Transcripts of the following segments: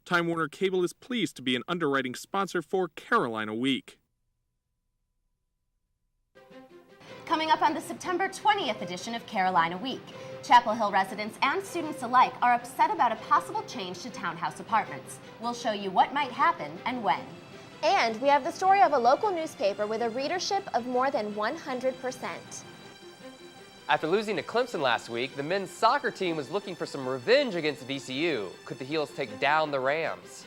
Time Warner Cable is pleased to be an underwriting sponsor for Carolina Week. Coming up on the September 20th edition of Carolina Week, Chapel Hill residents and students alike are upset about a possible change to townhouse apartments. We'll show you what might happen and when. And we have the story of a local newspaper with a readership of more than 100%. After losing to Clemson last week, the men's soccer team was looking for some revenge against VCU. Could the Heels take down the Rams?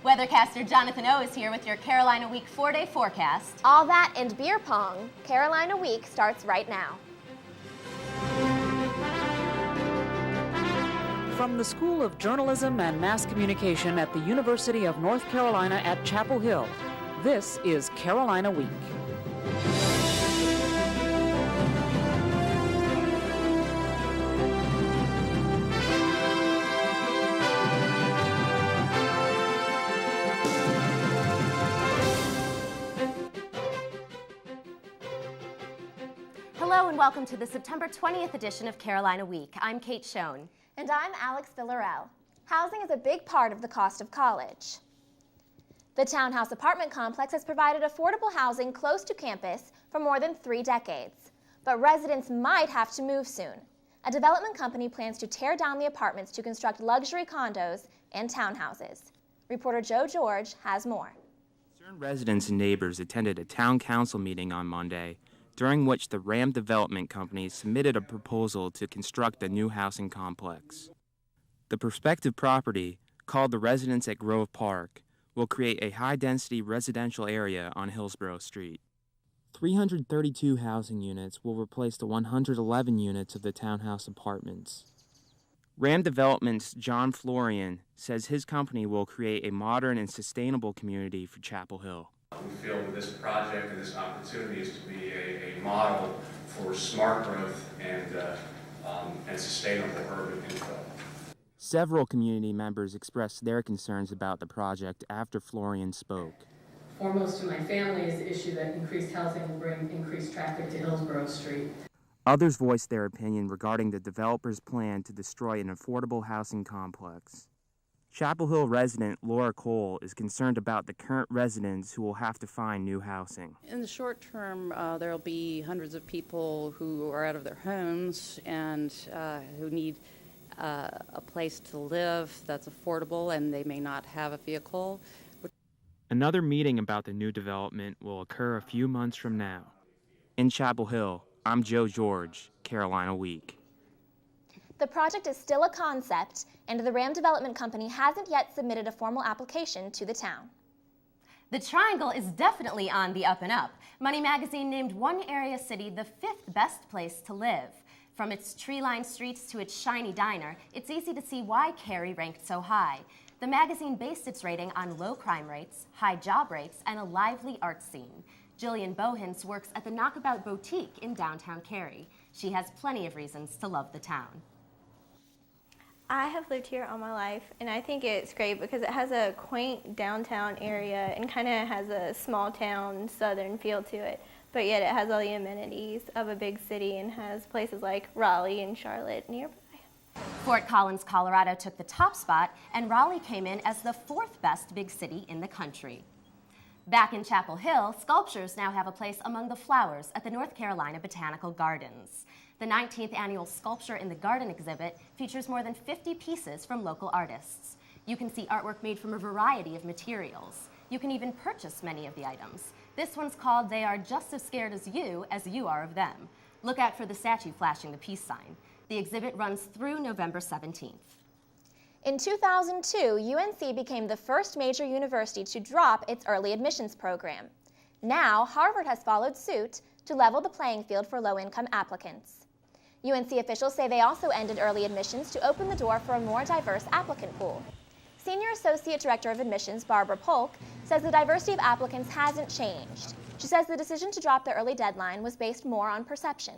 Weathercaster Jonathan O is here with your Carolina Week 4-day forecast. All that and beer pong. Carolina Week starts right now. From the School of Journalism and Mass Communication at the University of North Carolina at Chapel Hill, this is Carolina Week. Hello and welcome to the September 20th edition of Carolina Week. I'm Kate Schoen. And I'm Alex Villarreal. Housing is a big part of the cost of college. The townhouse apartment complex has provided affordable housing close to campus for more than 3 decades. But residents might have to move soon. A development company plans to tear down the apartments to construct luxury condos and townhouses. Reporter Joe George has more. Concerned residents and neighbors attended a town council meeting on Monday, during which the Ram Development Company submitted a proposal to construct a new housing complex. The prospective property, called the Residence at Grove Park, will create a high-density residential area on Hillsborough Street. 332 housing units will replace the 111 units of the townhouse apartments. Ram Development's John Florian says his company will create a modern and sustainable community for Chapel Hill. We feel that this project and this opportunity is to be a model for smart growth and sustainable urban infill. Several community members expressed their concerns about the project after Florian spoke. Foremost to my family is the issue that increased housing will bring increased traffic to Hillsborough Street. Others voiced their opinion regarding the developer's plan to destroy an affordable housing complex. Chapel Hill resident Laura Cole is concerned about the current residents who will have to find new housing. In the short term, there will be hundreds of people who are out of their homes and who need a place to live that's affordable, and they may not have a vehicle. Another meeting about the new development will occur a few months from now. In Chapel Hill, I'm Joe George, Carolina Week. The project is still a concept, and the Ram Development Company hasn't yet submitted a formal application to the town. The Triangle is definitely on the up and up. Money Magazine named one area city the 5th best place to live. From its tree-lined streets to its shiny diner, it's easy to see why Cary ranked so high. The magazine based its rating on low crime rates, high job rates, and a lively art scene. Jillian Bohens works at the Knockabout Boutique in downtown Cary. She has plenty of reasons to love the town. I have lived here all my life, and I think it's great because it has a quaint downtown area and kind of has a small town southern feel to it, but yet it has all the amenities of a big city and has places like Raleigh and Charlotte nearby. Fort Collins, Colorado took the top spot, and Raleigh came in as the 4th best big city in the country. Back in Chapel Hill, sculptures now have a place among the flowers at the North Carolina Botanical Gardens. The 19th annual Sculpture in the Garden exhibit features more than 50 pieces from local artists. You can see artwork made from a variety of materials. You can even purchase many of the items. This one's called They Are Just as Scared as You are of Them. Look out for the statue flashing the peace sign. The exhibit runs through November 17th. In 2002, UNC became the first major university to drop its early admissions program. Now, Harvard has followed suit to level the playing field for low-income applicants. UNC officials say they also ended early admissions to open the door for a more diverse applicant pool. Senior Associate Director of Admissions Barbara Polk says the diversity of applicants hasn't changed. She says the decision to drop the early deadline was based more on perception.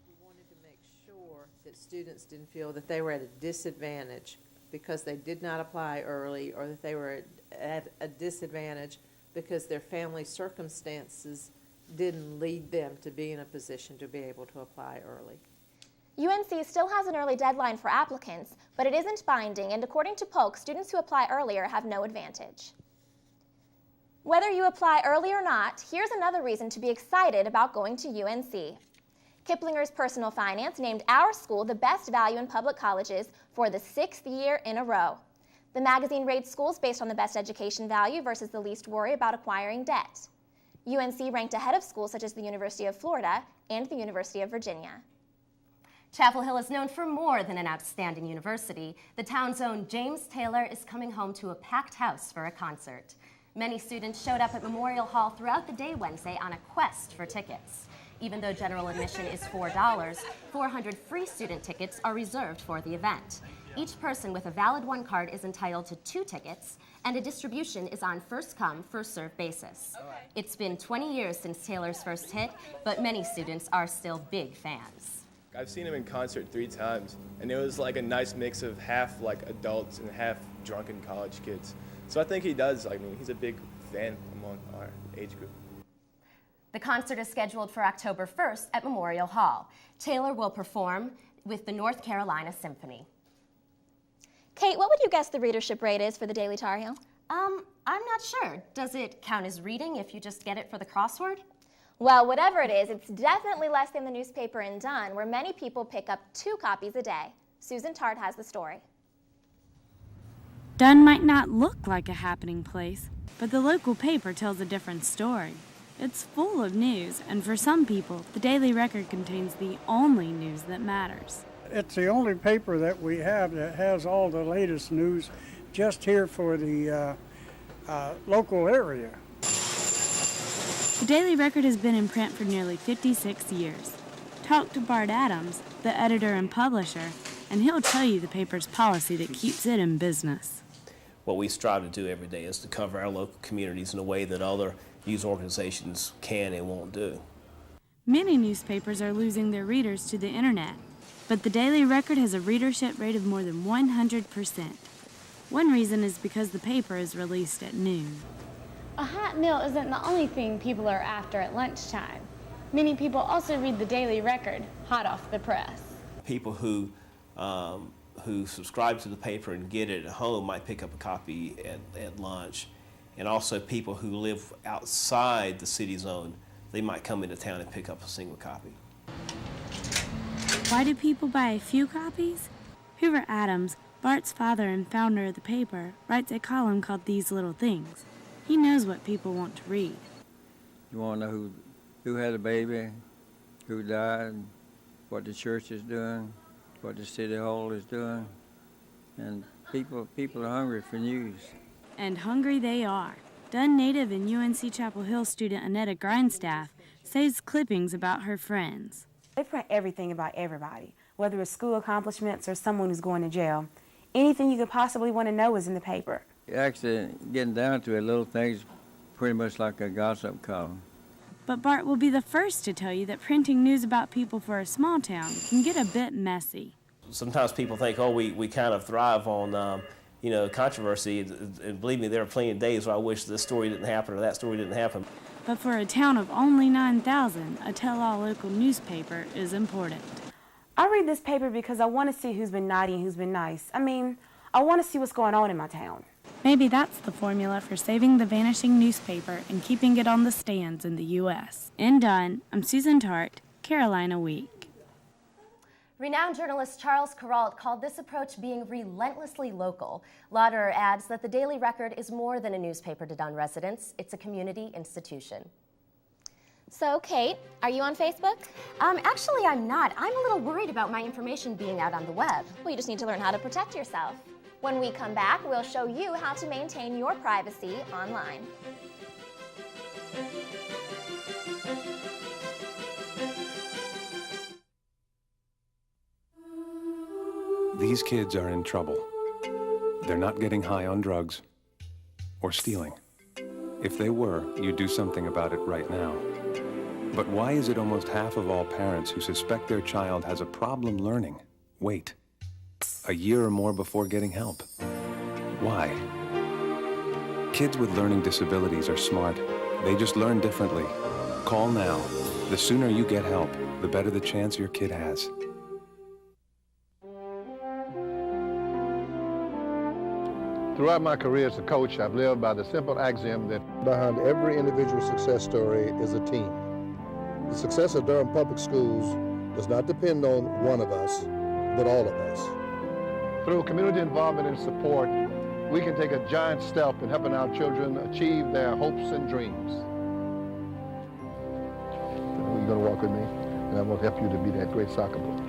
We wanted to make sure that students didn't feel that they were at a disadvantage because they did not apply early, or that they were at a disadvantage because their family circumstances didn't lead them to be in a position to be able to apply early. UNC still has an early deadline for applicants, but it isn't binding, and according to Polk, students who apply earlier have no advantage. Whether you apply early or not, here's another reason to be excited about going to UNC. Kiplinger's Personal Finance named our school the best value in public colleges for the 6th year in a row. The magazine rates schools based on the best education value versus the least worry about acquiring debt. UNC ranked ahead of schools such as the University of Florida and the University of Virginia. Chapel Hill is known for more than an outstanding university. The town's own James Taylor is coming home to a packed house for a concert. Many students showed up at Memorial Hall throughout the day Wednesday on a quest for tickets. Even though general admission is $4, 400 free student tickets are reserved for the event. Each person with a valid one card is entitled to 2 tickets, and a distribution is on first-come, first-served basis. It's been 20 years since Taylor's first hit, but many students are still big fans. I've seen him in concert 3 times, and it was like a nice mix of half like adults and half drunken college kids. So I think he does, he's a big fan among our age group. The concert is scheduled for October 1st at Memorial Hall. Taylor will perform with the North Carolina Symphony. Kate, what would you guess the readership rate is for the Daily Tar Heel? I'm not sure. Does it count as reading if you just get it for the crossword? Well, whatever it is, it's definitely less than the newspaper in Dunn, where many people pick up 2 copies a day. Susan Tart has the story. Dunn might not look like a happening place, but the local paper tells a different story. It's full of news, and for some people, the Daily Record contains the only news that matters. It's the only paper that we have that has all the latest news just here for the local area. The Daily Record has been in print for nearly 56 years. Talk to Bart Adams, the editor and publisher, and he'll tell you the paper's policy that keeps it in business. What we strive to do every day is to cover our local communities in a way that other news organizations can and won't do. Many newspapers are losing their readers to the internet, but the Daily Record has a readership rate of more than 100%. One reason is because the paper is released at noon. A hot meal isn't the only thing people are after at lunchtime. Many people also read the Daily Record hot off the press. People who subscribe to the paper and get it at home might pick up a copy at lunch. And also people who live outside the city zone, they might come into town and pick up a single copy. Why do people buy a few copies? Hoover Adams, Bart's father and founder of the paper, writes a column called These Little Things. He knows what people want to read. You want to know who had a baby, who died, what the church is doing, what the city hall is doing, and people are hungry for news. And hungry they are. Dunn native and UNC Chapel Hill student Annetta Grindstaff saves clippings about her friends. They print everything about everybody, whether it's school accomplishments or someone who's going to jail. Anything you could possibly want to know is in the paper. Actually, getting down to it, little things, pretty much like a gossip column. But Bart will be the first to tell you that printing news about people for a small town can get a bit messy. Sometimes people think, we kind of thrive on, controversy. And believe me, there are plenty of days where I wish this story didn't happen or that story didn't happen. But for a town of only 9,000, a tell-all local newspaper is important. I read this paper because I want to see who's been naughty and who's been nice. I want to see what's going on in my town. Maybe that's the formula for saving the vanishing newspaper and keeping it on the stands in the U.S. In Dunn, I'm Susan Tart, Carolina Week. Renowned journalist Charles Kuralt called this approach being relentlessly local. Lauderer adds that the Daily Record is more than a newspaper to Dunn residents. It's a community institution. So, Kate, are you on Facebook? Actually, I'm not. I'm a little worried about my information being out on the web. Well, you just need to learn how to protect yourself. When we come back, we'll show you how to maintain your privacy online. These kids are in trouble. They're not getting high on drugs or stealing. If they were, you'd do something about it right now. But why is it almost half of all parents who suspect their child has a problem learning wait a year or more before getting help? Why? Kids with learning disabilities are smart. They just learn differently. Call now. The sooner you get help, the better the chance your kid has. Throughout my career as a coach, I've lived by the simple axiom that behind every individual success story is a team. The success of Durham Public Schools does not depend on one of us, but all of us. Through community involvement and support, we can take a giant step in helping our children achieve their hopes and dreams. You're going to walk with me, and I'm going to help you to be that great soccer player.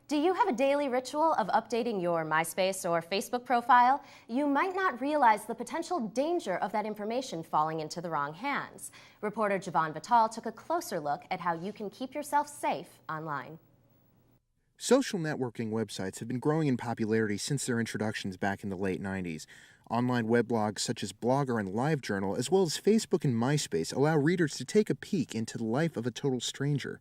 Do you have a daily ritual of updating your MySpace or Facebook profile? You might not realize the potential danger of that information falling into the wrong hands. Reporter Javon Vital took a closer look at how you can keep yourself safe online. Social networking websites have been growing in popularity since their introductions back in the late 90s. Online weblogs such as Blogger and LiveJournal, as well as Facebook and MySpace, allow readers to take a peek into the life of a total stranger.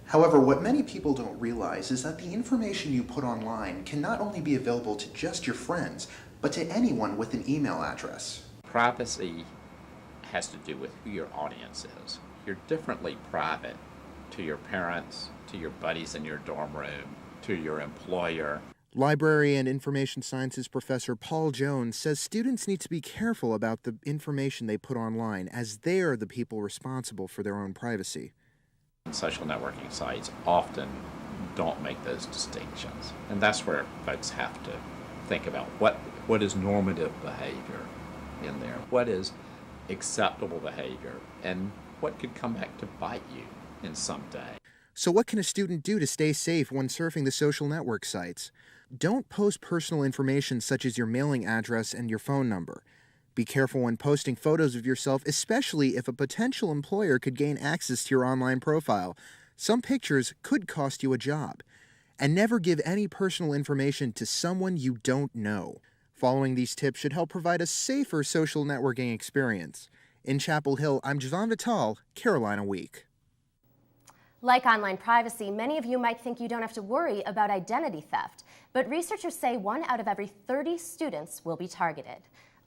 However, what many people don't realize is that the information you put online can not only be available to just your friends, but to anyone with an email address. Privacy has to do with who your audience is. You're differently private to your parents, to your buddies in your dorm room, to your employer. Library and information sciences professor Paul Jones says students need to be careful about the information they put online, as they are the people responsible for their own privacy. Social networking sites often don't make those distinctions, and that's where folks have to think about what is normative behavior in there, what is acceptable behavior, and what could come back to bite you in some day. So what can a student do to stay safe when surfing the social network sites? Don't post personal information such as your mailing address and your phone number. Be careful when posting photos of yourself, especially if a potential employer could gain access to your online profile. Some pictures could cost you a job. And never give any personal information to someone you don't know. Following these tips should help provide a safer social networking experience. In Chapel Hill, I'm Javon Vital, Carolina Week. Like online privacy, many of you might think you don't have to worry about identity theft, but researchers say 1 out of every 30 students will be targeted.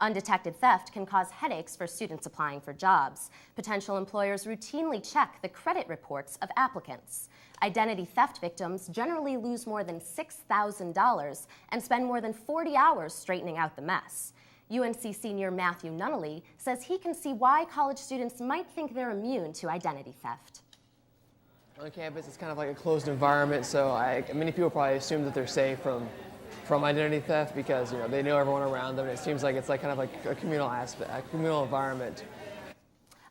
Undetected theft can cause headaches for students applying for jobs. Potential employers routinely check the credit reports of applicants. Identity theft victims generally lose more than $6,000 and spend more than 40 hours straightening out the mess. UNC senior Matthew Nunnally says he can see why college students might think they're immune to identity theft. On campus, it's kind of like a closed environment, so many people probably assume that they're safe from identity theft because they know everyone around them, and it seems like it's like kind of like a communal environment.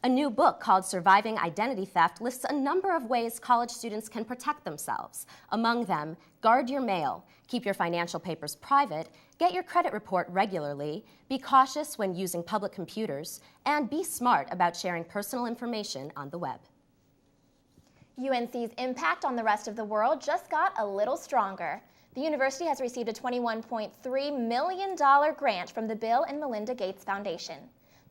A new book called Surviving Identity Theft lists a number of ways college students can protect themselves. Among them, guard your mail, keep your financial papers private, get your credit report regularly, be cautious when using public computers, and be smart about sharing personal information on the web. UNC's impact on the rest of the world just got a little stronger. The university has received a $21.3 million grant from the Bill and Melinda Gates Foundation.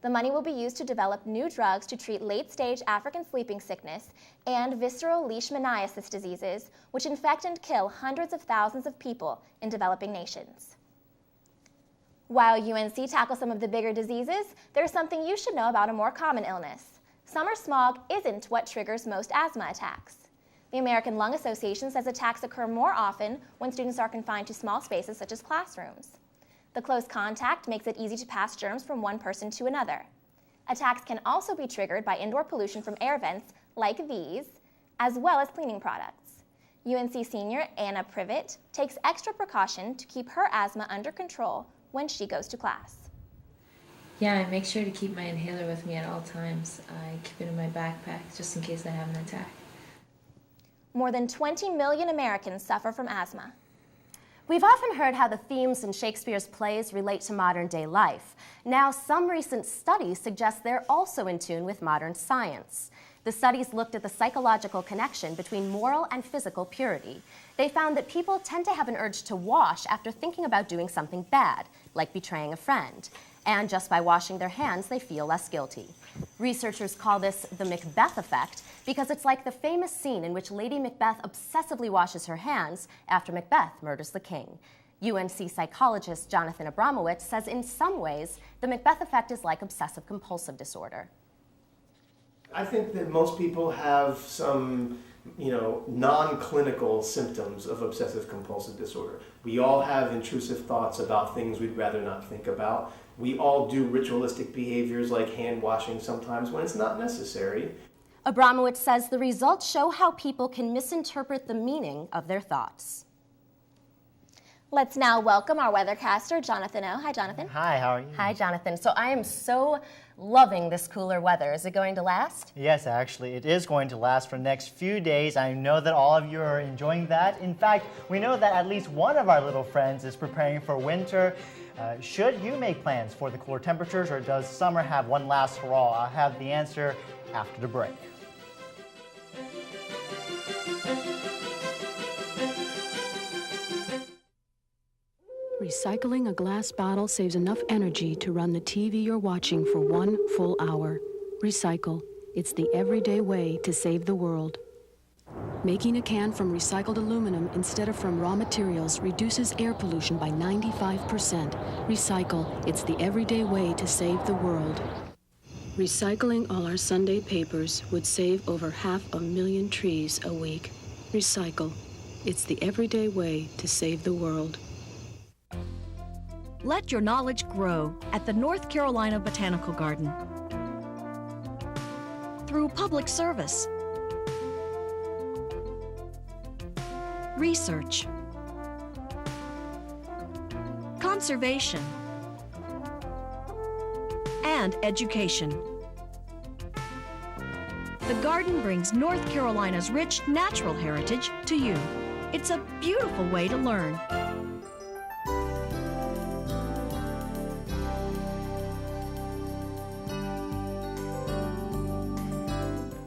The money will be used to develop new drugs to treat late-stage African sleeping sickness and visceral leishmaniasis diseases, which infect and kill hundreds of thousands of people in developing nations. While UNC tackles some of the bigger diseases, there's something you should know about a more common illness. Summer smog isn't what triggers most asthma attacks. The American Lung Association says attacks occur more often when students are confined to small spaces such as classrooms. The close contact makes it easy to pass germs from one person to another. Attacks can also be triggered by indoor pollution from air vents like these, as well as cleaning products. UNC senior Anna Privet takes extra precaution to keep her asthma under control when she goes to class. Yeah, I make sure to keep my inhaler with me at all times. I keep it in my backpack just in case I have an attack. More than 20 million Americans suffer from asthma. We've often heard how the themes in Shakespeare's plays relate to modern-day life. Now, some recent studies suggest they're also in tune with modern science. The studies looked at the psychological connection between moral and physical purity. They found that people tend to have an urge to wash after thinking about doing something bad, like betraying a friend. And just by washing their hands, they feel less guilty. Researchers call this the Macbeth effect because it's like the famous scene in which Lady Macbeth obsessively washes her hands after Macbeth murders the king. UNC psychologist Jonathan Abramowitz says in some ways, the Macbeth effect is like obsessive-compulsive disorder. I think that most people have some non-clinical symptoms of obsessive compulsive disorder. We all have intrusive thoughts about things we'd rather not think about. We all do ritualistic behaviors like hand washing sometimes when it's not necessary. Abramowitz says the results show how people can misinterpret the meaning of their thoughts. Let's now welcome our weathercaster, Jonathan O. Hi, Jonathan. Hi, how are you? Hi, Jonathan. So I am so loving this cooler weather. Is it going to last? Yes, actually, it is going to last for the next few days. I know that all of you are enjoying that. In fact, we know that at least one of our little friends is preparing for winter. Should you make plans for the cooler temperatures, or does summer have one last hurrah? I'll have the answer after the break. Recycling a glass bottle saves enough energy to run the TV you're watching for 1 full hour. Recycle. It's the everyday way to save the world. Making a can from recycled aluminum instead of from raw materials reduces air pollution by 95%. Recycle. It's the everyday way to save the world. Recycling all our Sunday papers would save over 500,000 trees a week. Recycle. It's the everyday way to save the world. Let your knowledge grow at the North Carolina Botanical Garden. Through public service, research, conservation, and education. The garden brings North Carolina's rich natural heritage to you. It's a beautiful way to learn.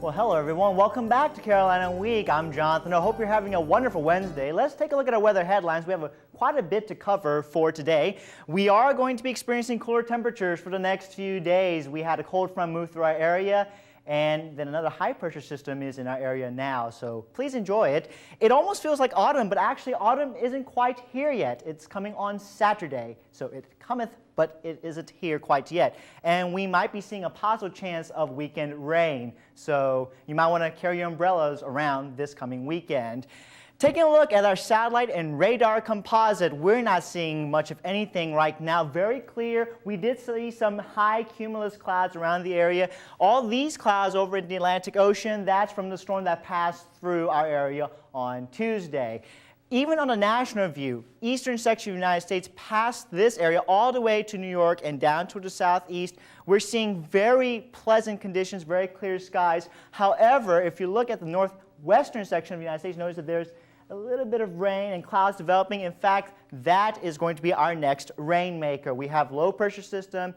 Well, hello everyone. Welcome back to Carolina Week. I'm Jonathan. I hope you're having a wonderful Wednesday. Let's take a look at our weather headlines. We have quite a bit to cover for today. We are going to be experiencing cooler temperatures for the next few days. We had a cold front move through our area, and then another high pressure system is in our area now, so please enjoy it. It almost feels like autumn, but actually autumn isn't quite here yet. It's coming on Saturday, so it cometh, but it isn't here quite yet. And we might be seeing a possible chance of weekend rain, so you might want to carry your umbrellas around this coming weekend. Taking a look at our satellite and radar composite, we're not seeing much of anything right now. Very clear. We did see some high cumulus clouds around the area. All these clouds over in the Atlantic Ocean, that's from the storm that passed through our area on Tuesday. Even on a national view, eastern section of the United States past this area all the way to New York and down to the southeast, we're seeing very pleasant conditions, very clear skies. However, if you look at the northwestern section of the United States, notice that there's a little bit of rain and clouds developing. In fact, that is going to be our next rainmaker. We have low pressure system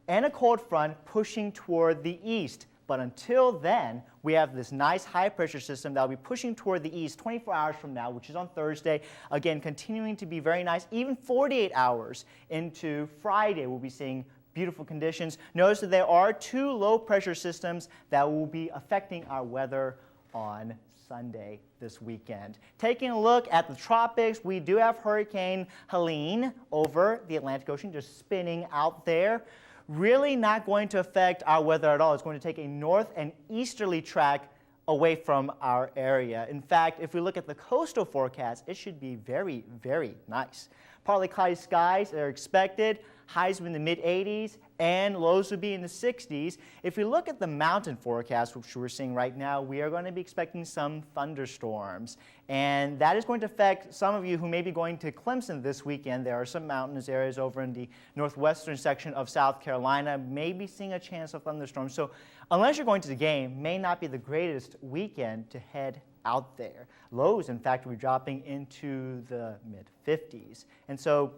and a cold front pushing toward the east. But until then, we have this nice high pressure system that will be pushing toward the east 24 hours from now, which is on Thursday. Again, continuing to be very nice. Even 48 hours into Friday, we'll be seeing beautiful conditions. Notice that there are 2 low pressure systems that will be affecting our weather on Sunday this weekend. Taking a look at the tropics, we do have Hurricane Helene over the Atlantic Ocean, just spinning out there. Really not going to affect our weather at all. It's going to take a north and easterly track away from our area. In fact, if we look at the coastal forecast, it should be very, very nice. Partly cloudy skies are expected. Highs will be in the mid-80s and lows will be in the 60s. If we look at the mountain forecast, which we're seeing right now, we are going to be expecting some thunderstorms. And that is going to affect some of you who may be going to Clemson this weekend. There are some mountainous areas over in the northwestern section of South Carolina, maybe seeing a chance of thunderstorms. So unless you're going to the game, may not be the greatest weekend to head out there. Lows, in fact, will be dropping into the mid-50s. And so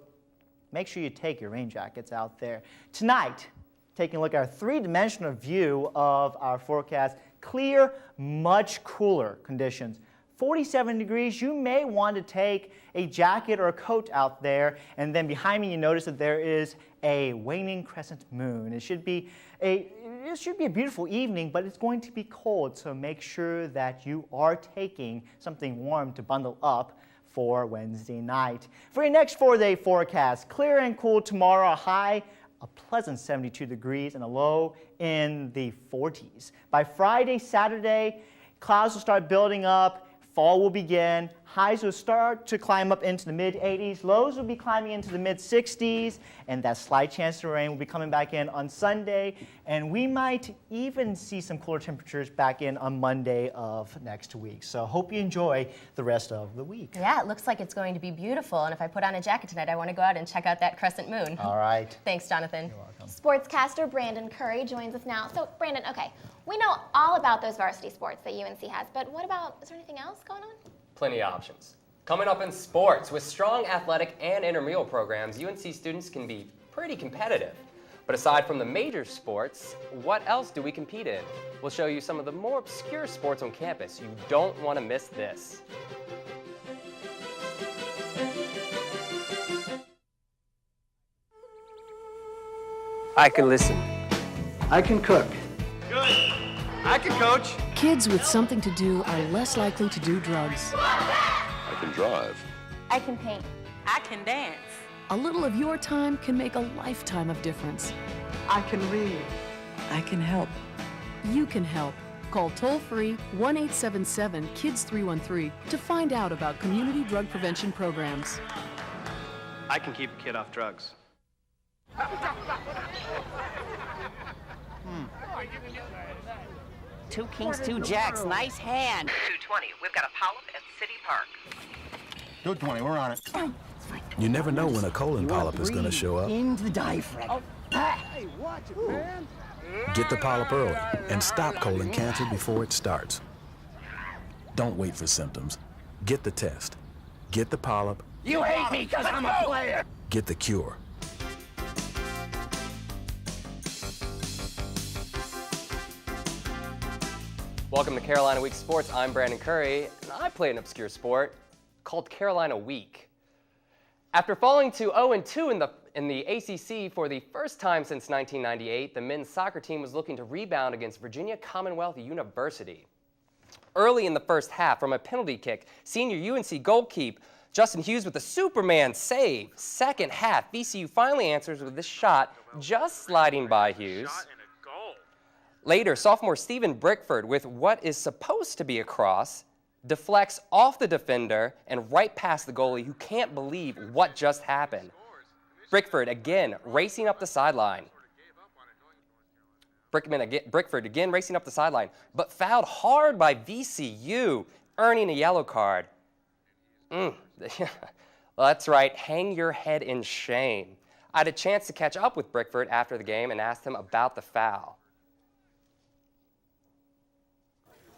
make sure you take your rain jackets out there. Tonight, taking a look at our 3-dimensional view of our forecast, clear, much cooler conditions. 47 degrees, you may want to take a jacket or a coat out there. And then behind me, you notice that there is a waning crescent moon. It should be a beautiful evening, but it's going to be cold. So make sure that you are taking something warm to bundle up for Wednesday night. For your next 4-day forecast, clear and cool tomorrow, a high, a pleasant 72 degrees, and a low in the 40s. By Friday, Saturday, Clouds will start building up. Fall will begin. Highs will start to climb up into the mid-80s. Lows will be climbing into the mid-60s. And that slight chance of rain will be coming back in on Sunday. And we might even see some cooler temperatures back in on Monday of next week. So hope you enjoy the rest of the week. Yeah, it looks like it's going to be beautiful. And if I put on a jacket tonight, I want to go out and check out that crescent moon. All right. Thanks, Jonathan. You're welcome. Sportscaster Brandon Curry joins us now. So, Brandon, okay, we know all about those varsity sports that UNC has, but what about, is there anything else going on? Plenty of options. Coming up in sports, with strong athletic and intramural programs, UNC students can be pretty competitive. But aside from the major sports, what else do we compete in? We'll show you some of the more obscure sports on campus. You don't want to miss this. I can listen. I can cook. Good. I can coach. Kids with something to do are less likely to do drugs. I can drive. I can paint. I can dance. A little of your time can make a lifetime of difference. I can read. I can help. You can help. Call toll-free 1-877-KIDS-313 to find out about community drug prevention programs. I can keep a kid off drugs. Two kings, two jacks. Nice hand. 220. We've got a polyp at City Park. 220. We're on it. You never know when a colon polyp is going to show up. Into the diaphragm. Hey, watch it, man. Get the polyp early and stop colon cancer before it starts. Don't wait for symptoms. Get the test. Get the polyp. You hate me because I'm a player. Get the cure. Welcome to Carolina Week Sports. I'm Brandon Curry, and I play an obscure sport called Carolina Week. After falling to 0-2 in the ACC for the first time since 1998, the men's soccer team was looking to rebound against Virginia Commonwealth University. Early in the first half, from a penalty kick, senior UNC goalkeeper Justin Hughes with a Superman save. Second half, VCU finally answers with this shot just sliding by Hughes. Later, sophomore Stephen Brickford, with what is supposed to be a cross, deflects off the defender and right past the goalie, who can't believe what just happened. Brickford again racing up the sideline. Brickford again racing up the sideline, but fouled hard by VCU, earning a yellow card. Well, that's right, hang your head in shame. I had a chance to catch up with Brickford after the game and asked him about the foul.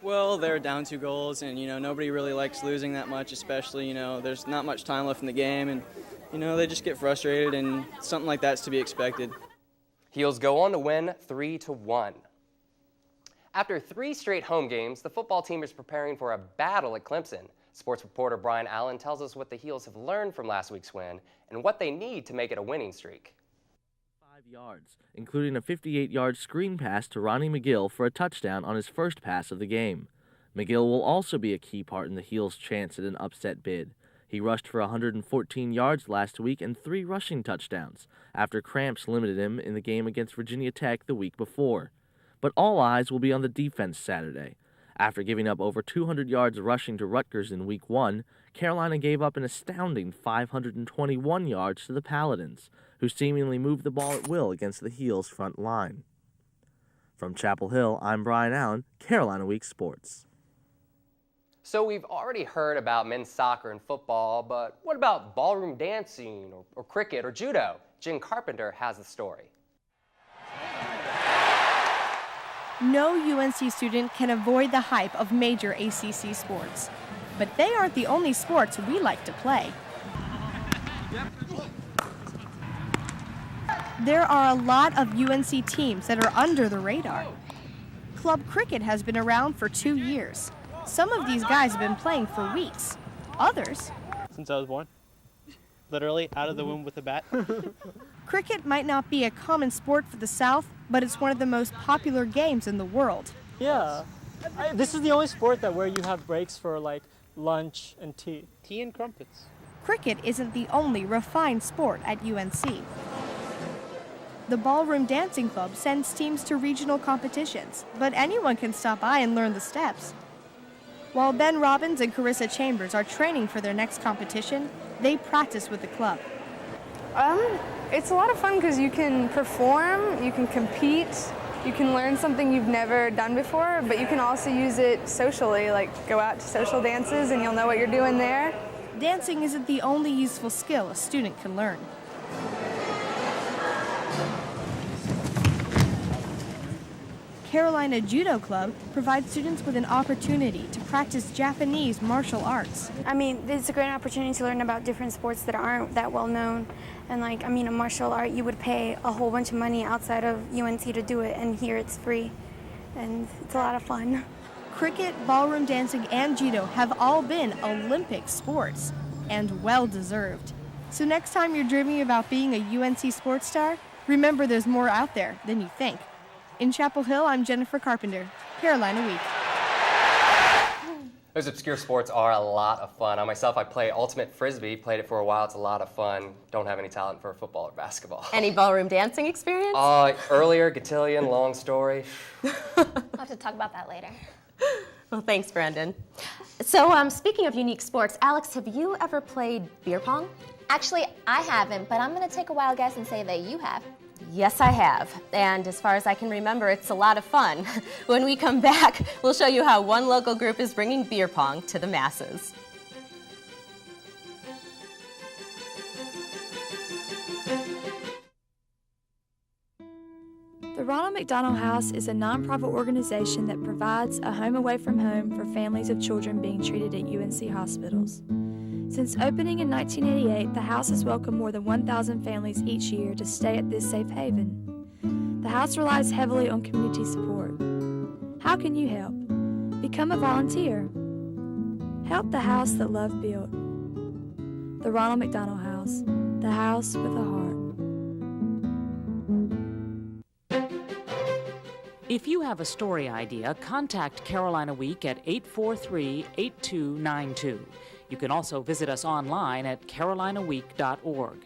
Well, they're down 2 goals, and, nobody really likes losing that much, especially, there's not much time left in the game, and, they just get frustrated, and something like that's to be expected. Heels go on to win 3-1. After 3 straight home games, the football team is preparing for a battle at Clemson. Sports reporter Brian Allen tells us what the Heels have learned from last week's win and what they need to make it a winning streak. 5 yards, including a 58-yard screen pass to Ronnie McGill for a touchdown on his first pass of the game. McGill will also be a key part in the Heels' chance at an upset bid. He rushed for 114 yards last week and 3 rushing touchdowns, after cramps limited him in the game against Virginia Tech the week before. But all eyes will be on the defense Saturday. After giving up over 200 yards rushing to Rutgers in Week 1, Carolina gave up an astounding 521 yards to the Paladins, who seemingly moved the ball at will against the Heels' front line. From Chapel Hill, I'm Brian Allen, Carolina Week Sports. So we've already heard about men's soccer and football, but what about ballroom dancing or cricket or judo? Jen Carpenter has the story. No UNC student can avoid the hype of major ACC sports. But they aren't the only sports we like to play. There are a lot of UNC teams that are under the radar. Club cricket has been around for 2 years. Some of these guys have been playing for weeks. Others, since I was born. Literally out of the womb with a bat. Cricket might not be a common sport for the South, but it's one of the most popular games in the world. Yeah. This is the only sport where you have breaks for like lunch and tea. Tea and crumpets. Cricket isn't the only refined sport at UNC. The Ballroom Dancing Club sends teams to regional competitions, but anyone can stop by and learn the steps. While Ben Robbins and Carissa Chambers are training for their next competition, they practice with the club. It's a lot of fun because you can perform, you can compete, you can learn something you've never done before, but you can also use it socially, like go out to social dances and you'll know what you're doing there. Dancing isn't the only useful skill a student can learn. Carolina Judo Club provides students with an opportunity to practice Japanese martial arts. I mean, it's a great opportunity to learn about different sports that aren't that well known. And like, I mean, a martial art, you would pay a whole bunch of money outside of UNC to do it, and here it's free. And it's a lot of fun. Cricket, ballroom dancing, and judo have all been Olympic sports, and well-deserved. So next time you're dreaming about being a UNC sports star, remember there's more out there than you think. In Chapel Hill, I'm Jennifer Carpenter, Carolina Week. Those obscure sports are a lot of fun. I myself, I play ultimate frisbee, played it for a while, it's a lot of fun. Don't have any talent for football or basketball. Any ballroom dancing experience? Earlier, cotillion, long story. We'll have to talk about that later. Well, thanks, Brandon. So, speaking of unique sports, Alex, have you ever played beer pong? Actually, I haven't, but I'm going to take a wild guess and say that you have. Yes, I have. And as far as I can remember, it's a lot of fun. When we come back, we'll show you how one local group is bringing beer pong to the masses. The Ronald McDonald House is a nonprofit organization that provides a home away from home for families of children being treated at UNC hospitals. Since opening in 1988, the house has welcomed more than 1,000 families each year to stay at this safe haven. The house relies heavily on community support. How can you help? Become a volunteer. Help the house that love built. The Ronald McDonald House, the house with a heart. If you have a story idea, contact Carolina Week at 843-8292. You can also visit us online at carolinaweek.org.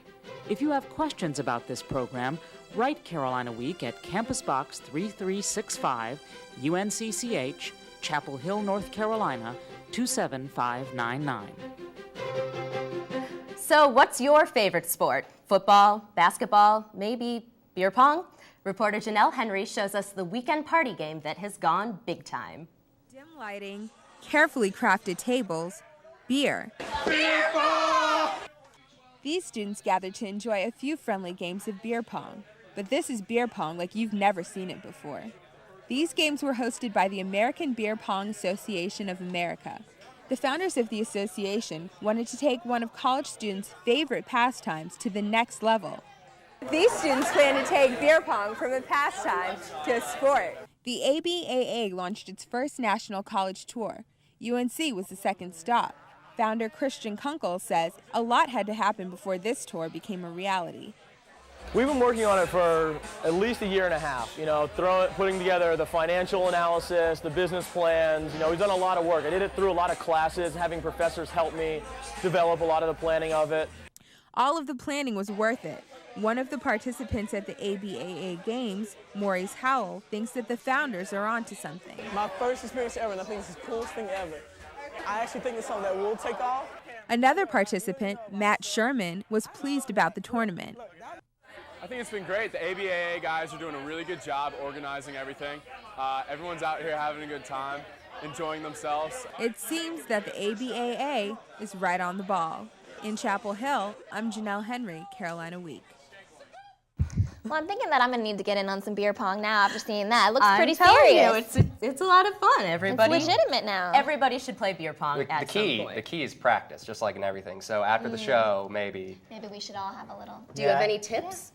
If you have questions about this program, write Carolina Week at Campus Box 3365, UNCCH, Chapel Hill, North Carolina, 27599. So, what's your favorite sport? Football, basketball, maybe beer pong? Reporter Janelle Henry shows us the weekend party game that has gone big time. Dim lighting, carefully crafted tables, beer. Beer pong! These students gathered to enjoy a few friendly games of beer pong, but this is beer pong like you've never seen it before. These games were hosted by the American Beer Pong Association of America. The founders of the association wanted to take one of college students' favorite pastimes to the next level. These students plan to take beer pong from a pastime to a sport. The ABAA launched its first national college tour. UNC was the second stop. Founder Christian Kunkel says a lot had to happen before this tour became a reality. We've been working on it for at least a year and a half, putting together the financial analysis, the business plans. We've done a lot of work. I did it through a lot of classes, having professors help me develop a lot of the planning of it. All of the planning was worth it. One of the participants at the ABAA Games, Maurice Howell, thinks that the founders are onto something. My first experience ever, and I think it's the coolest thing ever. I actually think it's something that will take off. Another participant, Matt Sherman, was pleased about the tournament. I think it's been great. The ABAA guys are doing a really good job organizing everything. Everyone's out here having a good time, enjoying themselves. It seems that the ABAA is right on the ball. In Chapel Hill, I'm Janelle Henry, Carolina Week. Well, I'm thinking that I'm going to need to get in on some beer pong now after seeing that. It looks pretty serious. serious. It's a lot of fun, everybody. It's legitimate now. Everybody should play beer pong at some point. The key is practice, just like in everything. So after the show, maybe. Maybe we should all have a little. Do you have any tips?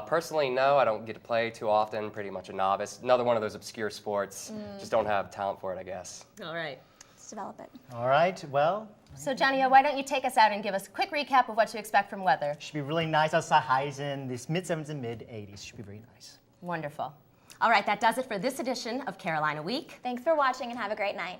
Personally, no. I don't get to play too often, pretty much a novice. Another one of those obscure sports. Just don't have talent for it, I guess. All right. Let's develop it. All right, well. So, Johnny, why don't you take us out and give us a quick recap of what to expect from weather? Should be really nice outside, highs in the mid-70s and mid-80s. Should be very nice. Wonderful. All right, that does it for this edition of Carolina Week. Thanks for watching and have a great night.